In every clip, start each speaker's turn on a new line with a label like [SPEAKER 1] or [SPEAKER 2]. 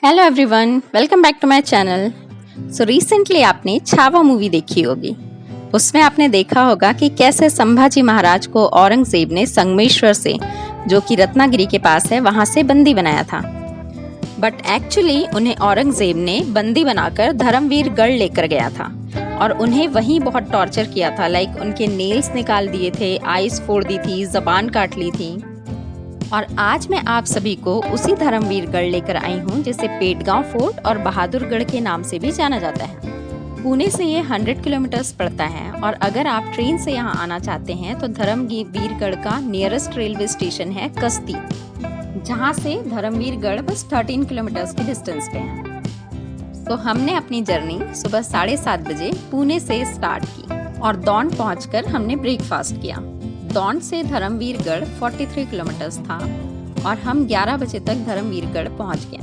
[SPEAKER 1] Hello everyone, welcome back to my channel. So recently आपने Chhaava movie देखी होगी। उसमें आपने देखा होगा कि कैसे संभाजी महाराज को औरंगजेब ने संगमेश्वर से, जो कि रत्नागिरी के पास है, वहां से बंदी बनाया था। बट एक्चुअली उन्हें औरंगजेब ने बंदी बनाकर धर्मवीर गढ़ लेकर गया था और उन्हें वहीं बहुत टॉर्चर किया था। लाइक उनके नेल्स निकाल दिए थे, आईज फोड़ दी थी, जबान काट ली थी। और आज मैं आप सभी को उसी धर्मवीरगढ़ लेकर आई हूँ, जिसे पेटगांव फोर्ट और बहादुरगढ़ के नाम से भी जाना जाता है। पुणे से ये 100 किलोमीटर्स पड़ता है और अगर आप ट्रेन से यहाँ आना चाहते हैं तो धर्मवीरगढ़ का नियरेस्ट रेलवे स्टेशन है कस्ती, जहाँ से धर्मवीरगढ़ बस 13 किलोमीटर्स के डिस्टेंस पे है। तो हमने अपनी जर्नी सुबह 7:30 बजे पुणे से स्टार्ट की और दौंड पहुंचकर हमने ब्रेकफास्ट किया। दौंड से धर्मवीरगढ़ 43 किलोमीटर्स था और हम 11 बजे तक धर्मवीरगढ़ पहुंच गए।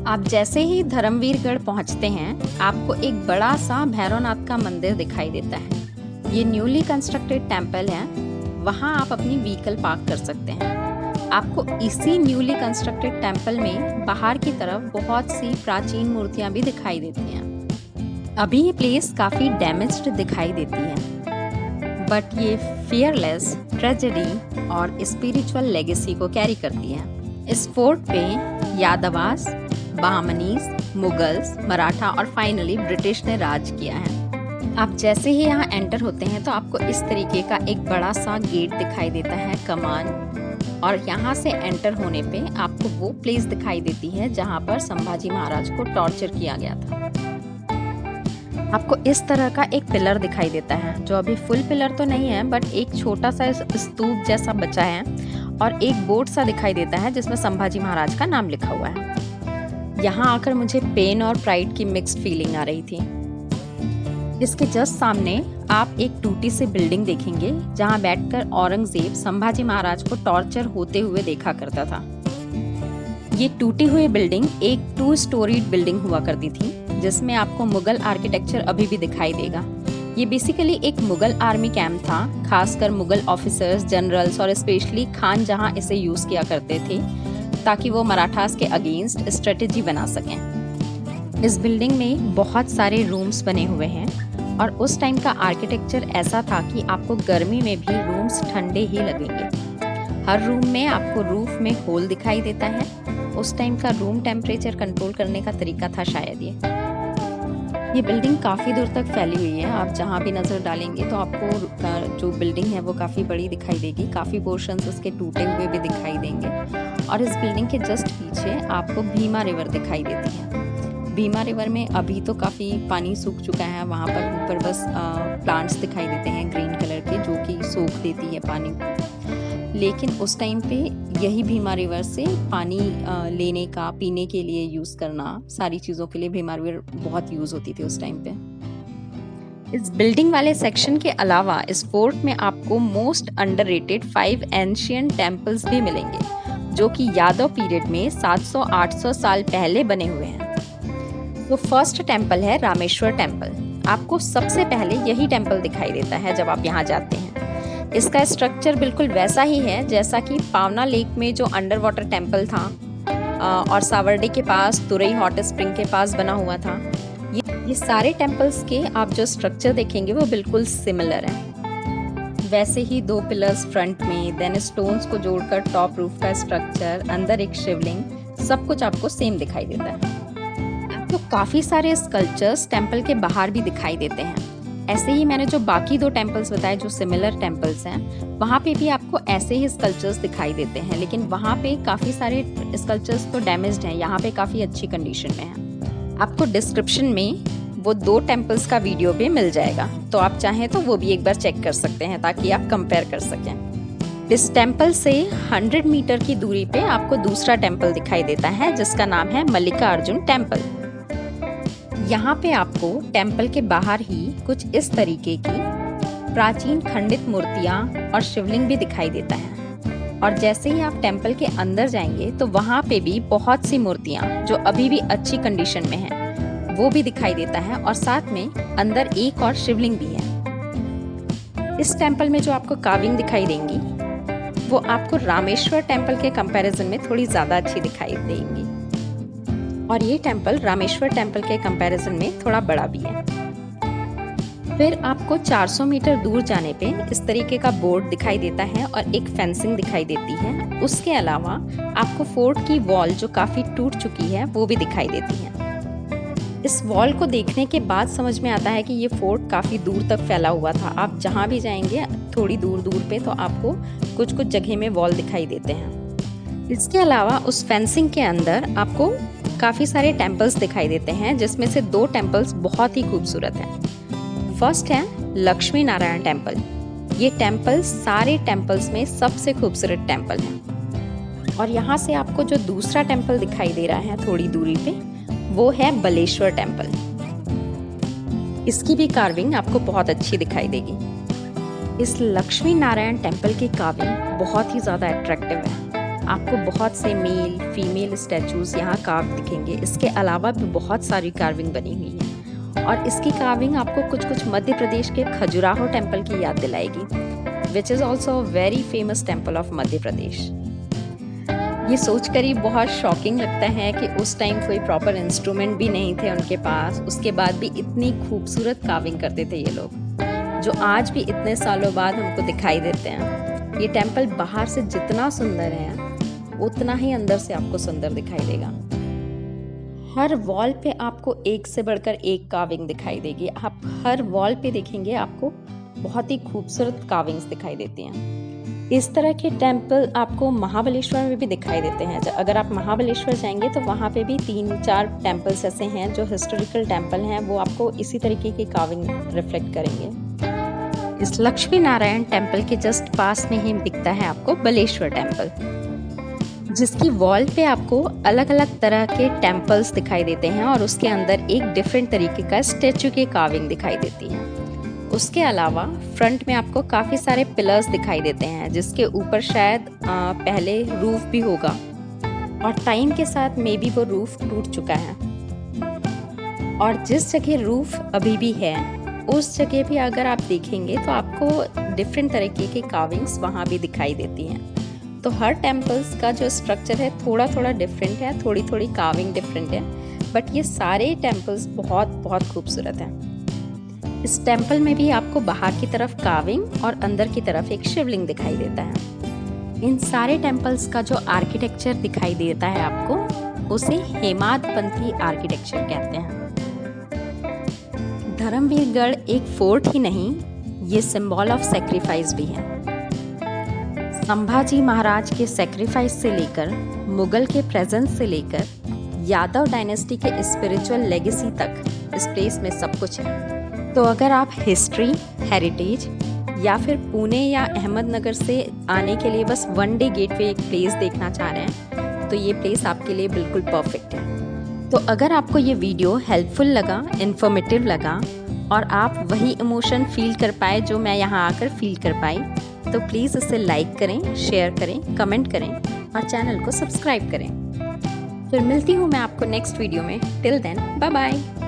[SPEAKER 1] आप जैसे ही धर्मवीरगढ़ पहुंचते हैं, आपको एक बड़ा सा भैरवनाथ का मंदिर दिखाई देता है। ये न्यूली कंस्ट्रक्टेड टेम्पल है, वहां आप अपनी व्हीकल पार्क कर सकते हैं। आपको इसी न्यूली कंस्ट्रक्टेड टेम्पल में बाहर की तरफ बहुत सी प्राचीन मूर्तियां भी दिखाई देती हैं। अभी ये प्लेस काफी डैमेज्ड दिखाई देती है, बट ये फियरलेस, ट्रेजेडी और स्पिरिचुअल लेगेसी को कैरी करती है। इस फोर्ट पे यादवास, बहामनीस, मुगल्स, मराठा और फाइनली ब्रिटिश ने राज किया है। आप जैसे ही यहाँ एंटर होते हैं तो आपको इस तरीके का एक बड़ा सा गेट दिखाई देता है, कमान, और यहाँ से एंटर होने पे आपको वो प्लेस दिखाई देती है जहाँ पर संभाजी महाराज को टॉर्चर किया गया था। आपको इस तरह का एक पिलर दिखाई देता है, जो अभी फुल पिलर तो नहीं है, बट एक छोटा सा स्तूप जैसा बचा है और एक बोर्ड सा दिखाई देता है जिसमें संभाजी महाराज का नाम लिखा हुआ है। यहाँ आकर मुझे पेन और प्राइड की मिक्स्ड फीलिंग आ रही थी। इसके जस्ट सामने आप एक टूटी सी बिल्डिंग देखेंगे, जहाँ बैठकर औरंगजेब संभाजी महाराज को टॉर्चर होते हुए देखा करता था। ये टूटी हुई बिल्डिंग एक 2 स्टोरीड बिल्डिंग हुआ करती थी, जिसमें आपको मुगल आर्किटेक्चर अभी भी दिखाई देगा। ये बेसिकली एक मुगल आर्मी कैंप था, खासकर मुगल ऑफिसर्स, जनरल्स और स्पेशली खान जहां इसे यूज किया करते थे ताकि वो मराठास के अगेंस्ट स्ट्रेटेजी बना सकें। इस बिल्डिंग में बहुत सारे रूम्स बने हुए हैं और उस टाइम का आर्किटेक्चर ऐसा था कि आपको गर्मी में भी रूम्स ठंडे ही लगेंगे। हर रूम में आपको रूफ में होल दिखाई देता है। उस टाइम का रूम टेम्परेचर कंट्रोल करने का तरीका था शायद ये बिल्डिंग काफ़ी दूर तक फैली हुई है। आप जहाँ भी नज़र डालेंगे तो आपको जो बिल्डिंग है वो काफ़ी बड़ी दिखाई देगी। काफ़ी पोर्शंस उसके टूटे हुए भी दिखाई देंगे और इस बिल्डिंग के जस्ट पीछे आपको भीमा रिवर दिखाई देती है। भीमा रिवर में अभी तो काफ़ी पानी सूख चुका है, वहाँ पर ऊपर बस प्लांट्स दिखाई देते हैं ग्रीन कलर के, जो कि सोख देती है पानी। लेकिन उस टाइम पे यही भीमा रिवर से पानी लेने का, पीने के लिए यूज़ करना, सारी चीज़ों के लिए भीमा रिवर बहुत यूज़ होती थी उस टाइम पे। इस बिल्डिंग वाले सेक्शन के अलावा इस फोर्ट में आपको मोस्ट अंडररेटेड 5 एंशिएंट टेम्पल्स भी मिलेंगे, जो कि यादव पीरियड में 700-800 साल पहले बने हुए हैं। तो फर्स्ट टेम्पल है रामेश्वर टेम्पल। आपको सबसे पहले यही टेम्पल दिखाई देता है जब आप यहाँ जाते हैं। इसका स्ट्रक्चर बिल्कुल वैसा ही है जैसा कि पावना लेक में जो अंडर वाटर टेम्पल था और सावर्डी के पास तुरई हॉट स्प्रिंग के पास बना हुआ था। ये सारे टेम्पल्स के आप जो स्ट्रक्चर देखेंगे वो बिल्कुल सिमिलर है। वैसे ही 2 पिलर्स फ्रंट में, देन स्टोन्स को जोड़कर टॉप रूफ का स्ट्रक्चर, अंदर एक शिवलिंग, सब कुछ आपको सेम दिखाई देता है। आपको काफ़ी सारे स्कल्पचर्स टेम्पल के बाहर भी दिखाई देते हैं। ऐसे ही मैंने जो बाकी 2 टेम्पल्स बताए जो सिमिलर टेम्पल्स हैं, वहाँ पे भी आपको ऐसे ही स्कल्पचर्स दिखाई देते हैं, लेकिन वहाँ पे काफ़ी सारे स्कल्पचर्स तो डैमेज्ड हैं, यहाँ पे काफ़ी अच्छी कंडीशन में हैं। आपको डिस्क्रिप्शन में वो 2 टेम्पल्स का वीडियो भी मिल जाएगा, तो आप चाहें तो वो भी एक बार चेक कर सकते हैं ताकि आप कंपेयर कर सकें। इस टेम्पल से 100 मीटर की दूरी पे आपको दूसरा टेम्पल दिखाई देता है, जिसका नाम है मल्लिकार्जुन टेम्पल। यहाँ पे आपको टेम्पल के बाहर ही कुछ इस तरीके की प्राचीन खंडित मूर्तियाँ और शिवलिंग भी दिखाई देता है। और जैसे ही आप टेम्पल के अंदर जाएंगे तो वहाँ पे भी बहुत सी मूर्तियाँ जो अभी भी अच्छी कंडीशन में हैं, वो भी दिखाई देता है और साथ में अंदर एक और शिवलिंग भी है। इस टेम्पल में जो आपको कार्विंग दिखाई देंगी वो आपको रामेश्वर टेम्पल के कंपैरिजन में थोड़ी ज़्यादा अच्छी दिखाई देंगी। और ये टेम्पल रामेश्वर टेम्पल के कंपैरिजन में थोड़ा बड़ा भी है। फिर आपको 400 मीटर दूर जाने पे इस तरीके का बोर्ड दिखाई देता है और एक फेंसिंग दिखाई देती है। उसके अलावा आपको फोर्ट की वॉल जो काफ़ी टूट चुकी है वो भी दिखाई देती है। इस वॉल को देखने के बाद समझ में आता है कि ये फोर्ट काफ़ी दूर तक फैला हुआ था। आप जहाँ भी जाएंगे थोड़ी दूर दूर पे तो आपको कुछ कुछ जगह में वॉल दिखाई देते हैं। इसके अलावा उस फेंसिंग के अंदर आपको काफ़ी सारे टेम्पल्स दिखाई देते हैं, जिसमें से 2 टेम्पल्स बहुत ही खूबसूरत हैं। फर्स्ट है लक्ष्मी नारायण टेम्पल। ये टेम्पल सारे टेम्पल्स में सबसे खूबसूरत टेम्पल है। और यहाँ से आपको जो दूसरा टेम्पल दिखाई दे रहा है थोड़ी दूरी पे, वो है बलेश्वर टेम्पल। इसकी भी कार्विंग आपको बहुत अच्छी दिखाई देगी। इस लक्ष्मी नारायण टेम्पल की कार्विंग बहुत ही ज़्यादा अट्रैक्टिव है। आपको बहुत से मेल फीमेल स्टैचूज यहाँ कार्व दिखेंगे। इसके अलावा भी बहुत सारी कार्विंग बनी हुई है और इसकी कार्विंग आपको कुछ कुछ मध्य प्रदेश के खजुराहो टेम्पल की याद दिलाएगी, which is also very famous temple of Madhya Pradesh. ये सोचकर ही बहुत शॉकिंग लगता है कि उस टाइम कोई प्रॉपर इंस्ट्रूमेंट भी नहीं थे उनके पास, उसके बाद भी इतनी खूबसूरत कार्विंग करते थे ये लोग, जो आज भी इतने सालों बाद हमको दिखाई देते हैं। ये टेम्पल बाहर से जितना सुंदर है उतना ही अंदर से आपको सुंदर दिखाई देगा। हर वॉल पे आपको एक से बढ़कर एक कार्विंग दिखाई देगी। आप हर वॉल पे देखेंगे आपको बहुत ही खूबसूरत कार्विंग्स दिखाई देती हैं। इस तरह के टेम्पल आपको महाबलेश्वर में भी दिखाई देते हैं। अगर आप महाबलेश्वर जाएंगे तो वहाँ पे भी 3-4 टेम्पल्स ऐसे हैं जो हिस्टोरिकल टेम्पल हैं, वो आपको इसी तरीके की कार्विंग रिफ्लेक्ट करेंगे। इस लक्ष्मी नारायण टेम्पल के जस्ट पास में ही दिखता है आपको बलेश्वर टेम्पल, जिसकी वॉल पे आपको अलग अलग तरह के टेम्पल्स दिखाई देते हैं और उसके अंदर एक डिफरेंट तरीके का स्टैचू की कार्विंग दिखाई देती है। उसके अलावा फ्रंट में आपको काफ़ी सारे पिलर्स दिखाई देते हैं, जिसके ऊपर शायद पहले रूफ भी होगा और टाइम के साथ मे बी वो रूफ टूट चुका है। और जिस जगह रूफ अभी भी है उस जगह भी अगर आप देखेंगे तो आपको डिफरेंट तरीके की कार्विंग्स वहाँ भी दिखाई देती हैं। तो हर टेम्पल्स का जो स्ट्रक्चर है थोड़ा थोड़ा डिफरेंट है, थोड़ी थोड़ी कार्विंग डिफरेंट है, बट ये सारे टेम्पल्स बहुत बहुत खूबसूरत हैं। इस टेम्पल में भी आपको बाहर की तरफ कार्विंग और अंदर की तरफ एक शिवलिंग दिखाई देता है। इन सारे टेम्पल्स का जो आर्किटेक्चर दिखाई देता है आपको, उसे हेमादपंथी आर्किटेक्चर कहते हैं। धर्मवीरगढ़ एक फोर्ट ही नहीं, ये सिंबल ऑफ सेक्रीफाइस भी है। संभाजी महाराज के सेक्रीफाइस से लेकर मुगल के प्रेजेंस से लेकर यादव डायनेस्टी के स्पिरिचुअल लेगेसी तक इस प्लेस में सब कुछ है। तो अगर आप हिस्ट्री, हेरिटेज या फिर पुणे या अहमदनगर से आने के लिए बस 1 डे गेटवे एक प्लेस देखना चाह रहे हैं तो ये प्लेस आपके लिए बिल्कुल परफेक्ट है। तो अगर आपको ये वीडियो हेल्पफुल लगा, इन्फॉर्मेटिव लगा और आप वही इमोशन फील कर पाए जो मैं यहाँ आकर फील कर पाई, तो प्लीज़ इसे लाइक करें, शेयर करें, कमेंट करें और चैनल को सब्सक्राइब करें। फिर मिलती हूँ मैं आपको नेक्स्ट वीडियो में। Till then bye bye.